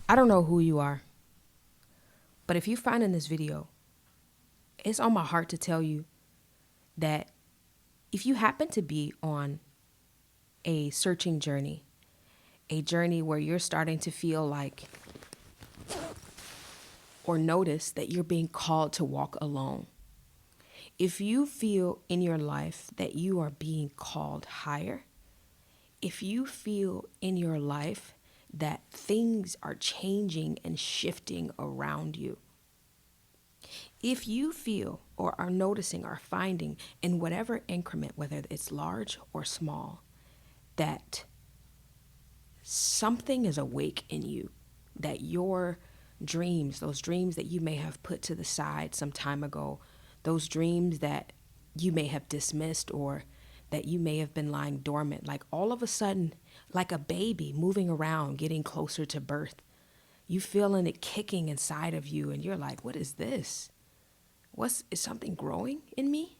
I don't know who you are, but if you find in this video, it's on my heart to tell you that if you happen to be on a searching journey, a journey where you're starting to feel like or notice that you're being called to walk alone, if you feel in your life that you are being called higher, if you feel in your life that things are changing and shifting around you, if you feel or are noticing or finding in whatever increment, whether it's large or small, that something is awake in you, that your dreams, those dreams that you may have put to the side some time ago, those dreams that you may have dismissed or that you may have been lying dormant, like all of a sudden, like a baby moving around, getting closer to birth, you feeling it kicking inside of you and you're like, what is this? Is something growing in me?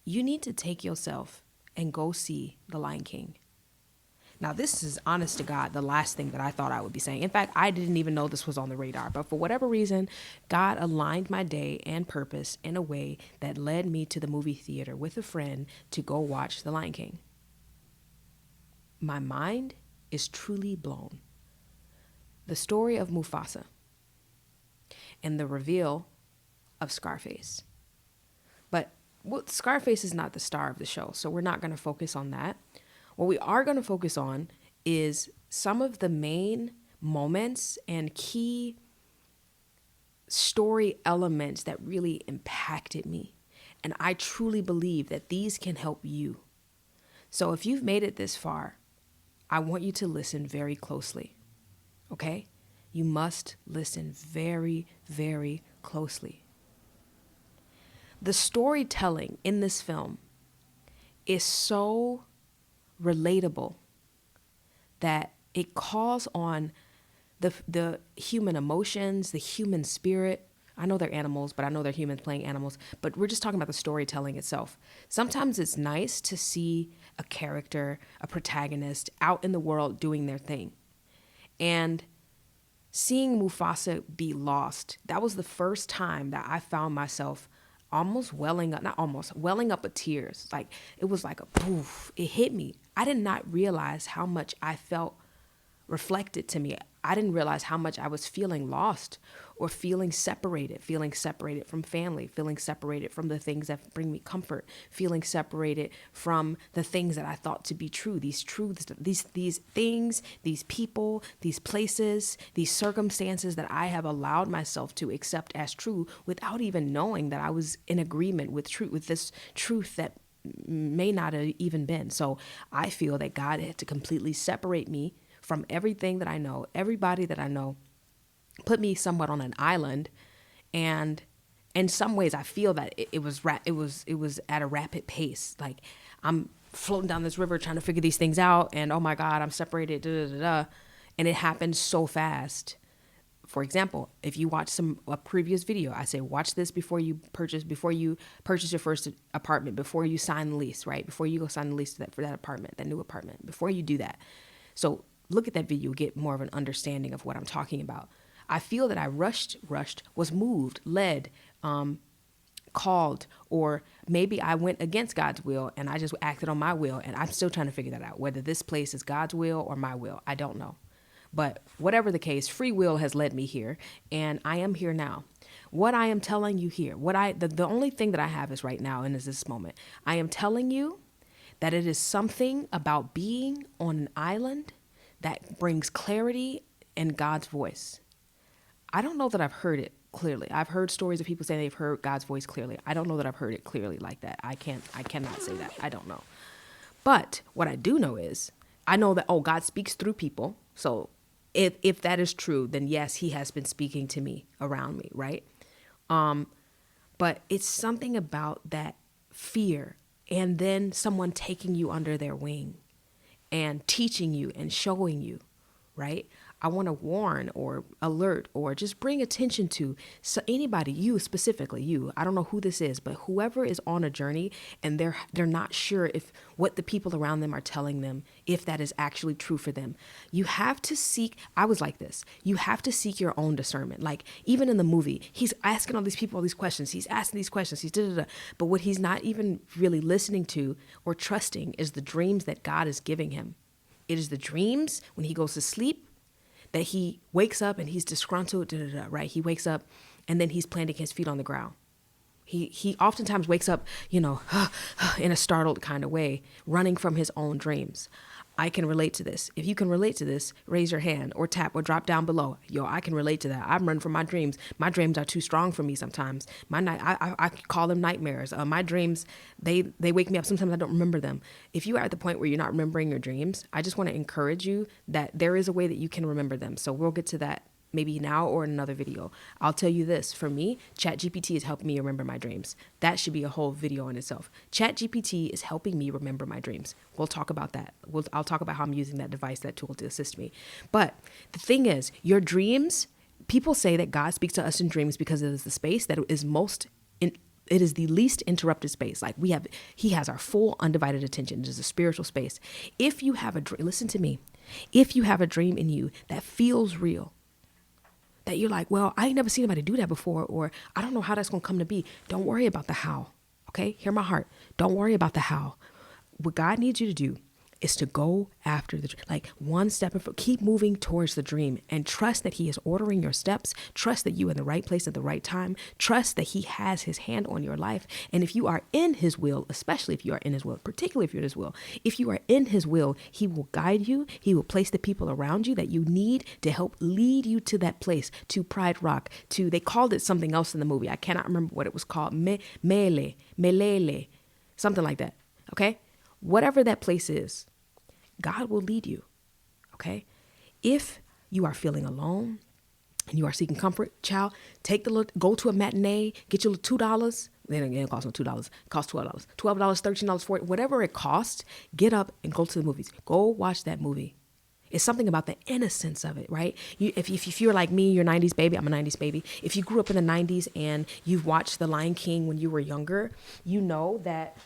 You need to take yourself and go see The Lion King. Now, this is honest to God, the last thing that I thought I would be saying. In fact, I didn't even know this was on the radar, but for whatever reason, God aligned my day and purpose in a way that led me to the movie theater with a friend to go watch The Lion King. My mind is truly blown. The story of Mufasa and the reveal of Scarface. But Scarface is not the star of the show, so we're not going to focus on that. What we are going to focus on is some of the main moments and key story elements that really impacted me. And I truly believe that these can help you. So if you've made it this far, I want you to listen very closely. Okay? You must listen very, very closely. The storytelling in this film is so relatable that it calls on the human emotions, the human spirit. I know they're animals, but I know they're humans playing animals, but we're just talking about the storytelling itself. Sometimes it's nice to see a character, a protagonist out in the world doing their thing. And seeing Mufasa be lost, that was the first time that I found myself welling up with tears. Like it was like a poof, it hit me. I did not realize how much I felt reflected to me. I didn't realize how much I was feeling lost or feeling separated from family, feeling separated from the things that bring me comfort, feeling separated from the things that I thought to be true, these truths, these things, these people, these places, these circumstances that I have allowed myself to accept as true without even knowing that I was in agreement with this truth that may not have even been. So I feel that God had to completely separate me from everything that I know, everybody that I know, put me somewhat on an island. And in some ways I feel that it was at a rapid pace. Like I'm floating down this river trying to figure these things out, and oh my God, I'm separated, da, da, da, da. And it happened so fast. For example, if you watch a previous video, I say watch this before you purchase your first apartment, before you sign the lease, right? Before you go sign the lease for that apartment, that new apartment, before you do that. So look at that video, get more of an understanding of what I'm talking about. I feel that I rushed, was moved, led, called, or maybe I went against God's will and I just acted on my will, and I'm still trying to figure that out, whether this place is God's will or my will. I don't know. But whatever the case, free will has led me here, and I am here now. What I am telling you here, the only thing that I have is right now and is this moment. I am telling you that it is something about being on an island that brings clarity in God's voice. I don't know that I've heard it clearly. I've heard stories of people saying they've heard God's voice clearly. I don't know that I've heard it clearly like that. I cannot say that. I don't know. But what I do know is I know that, God speaks through people. So if that is true, then yes, he has been speaking to me around me, right? But it's something about that fear and then someone taking you under their wing and teaching you and showing you, right? I want to warn or alert or just bring attention to anybody, you specifically, you. I don't know who this is, but whoever is on a journey and they're not sure if what the people around them are telling them, if that is actually true for them. You have to seek, I was like this, you have to seek your own discernment. Like even in the movie, he's asking all these people all these questions. He's asking these questions. He's da-da-da. But what he's not even really listening to or trusting is the dreams that God is giving him. It is the dreams when he goes to sleep that he wakes up and he's disgruntled, right? He wakes up and then he's planting his feet on the ground. He oftentimes wakes up, in a startled kind of way, running from his own dreams. I can relate to this. If you can relate to this, raise your hand or tap or drop down below. Yo, I can relate to that. I'm running from my dreams. My dreams are too strong for me sometimes. I call them nightmares. My dreams, they wake me up. Sometimes I don't remember them. If you are at the point where you're not remembering your dreams, I just want to encourage you that there is a way that you can remember them. So we'll get to that maybe now or in another video. I'll tell you this, for me, ChatGPT is helping me remember my dreams. That should be a whole video in itself. ChatGPT is helping me remember my dreams. We'll talk about that. I'll talk about how I'm using that device, that tool to assist me. But the thing is, your dreams, people say that God speaks to us in dreams because it is the space that is it is the least interrupted space. Like he has our full undivided attention. It is a spiritual space. If you have a dream, listen to me. If you have a dream in you that feels real, that you're like, well, I ain't never seen anybody do that before, or I don't know how that's going to come to be. Don't worry about the how. Okay. Hear my heart. Don't worry about the how. What God needs you to do is to go after one step, keep moving towards the dream and trust that he is ordering your steps. Trust that you are in the right place at the right time. Trust that he has his hand on your life. And if you are in his will, especially if you are in his will, particularly if you're in his will, if you are in his will, he will guide you. He will place the people around you that you need to help lead you to that place, to Pride Rock, they called it something else in the movie. I cannot remember what it was called. Melele, something like that. Okay. Whatever that place is, God will lead you, okay? If you are feeling alone and you are seeking comfort, child, go to a matinee, get your $2. It ain't cost no $2. It costs $12. $12, $13, $14, whatever it costs, get up and go to the movies. Go watch that movie. It's something about the innocence of it, right? If you're like me, you're 90s baby, I'm a 90s baby. If you grew up in the 90s and you've watched The Lion King when you were younger, you know that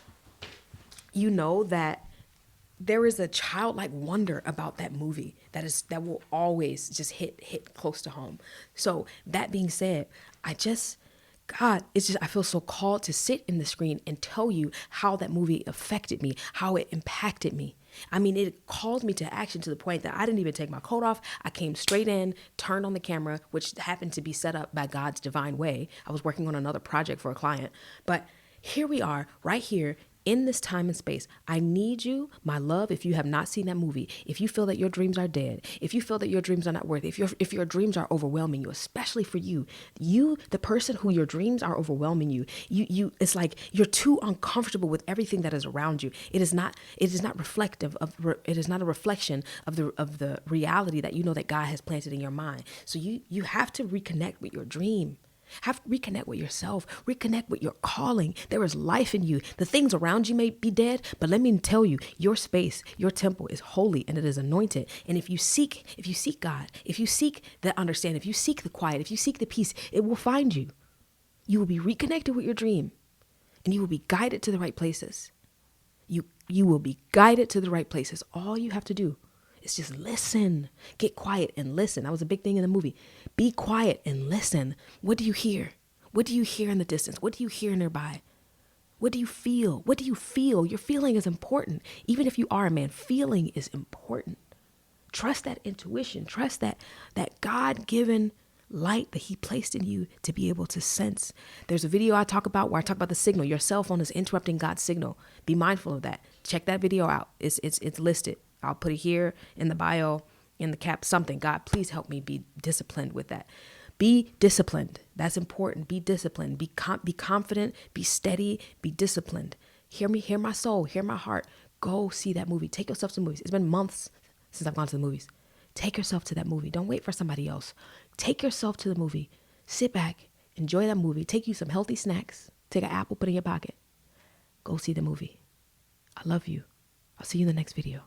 there is a childlike wonder about that movie that will always just hit close to home. So that being said, I feel so called to sit in the screen and tell you how that movie affected me, how it impacted me. I mean, it called me to action to the point that I didn't even take my coat off. I came straight in, turned on the camera, which happened to be set up by God's divine way. I was working on another project for a client, but here we are right here in this time and space. I need you, my love, if you have not seen that movie, if you feel that your dreams are dead, if you feel that your dreams are not worthy, if your dreams are overwhelming you, especially for you, the person who your dreams are overwhelming you, it's like you're too uncomfortable with everything that is around you. It is not reflective of, it is not a reflection of the reality that you know that God has planted in your mind. So you have to reconnect with your dream. Have to reconnect with yourself, reconnect with your calling. There is life in you. The things around you may be dead, but let me tell you, your space, your temple is holy and it is anointed. And if you seek God, if you seek the understanding, if you seek the quiet, if you seek the peace, it will find you. You will be reconnected with your dream and you will be guided to the right places. You will be guided to the right places. All you have to do is just listen. Get quiet and listen. That was a big thing in the movie. Be quiet and listen. What do you hear? What do you hear in the distance? What do you hear nearby? What do you feel? What do you feel? Your feeling is important. Even if you are a man, feeling is important. Trust that intuition. Trust that God-given light that he placed in you to be able to sense. There's a video I talk about where I talk about the signal. Your cell phone is interrupting God's signal. Be mindful of that. Check that video out. It's listed. I'll put it here in the bio, in the cap, something. God, please help me be disciplined with that. Be disciplined. That's important. Be disciplined. Be confident. Be steady. Be disciplined. Hear me. Hear my soul. Hear my heart. Go see that movie. Take yourself to the movies. It's been months since I've gone to the movies. Take yourself to that movie. Don't wait for somebody else. Take yourself to the movie. Sit back. Enjoy that movie. Take you some healthy snacks. Take an apple, put it in your pocket. Go see the movie. I love you. I'll see you in the next video.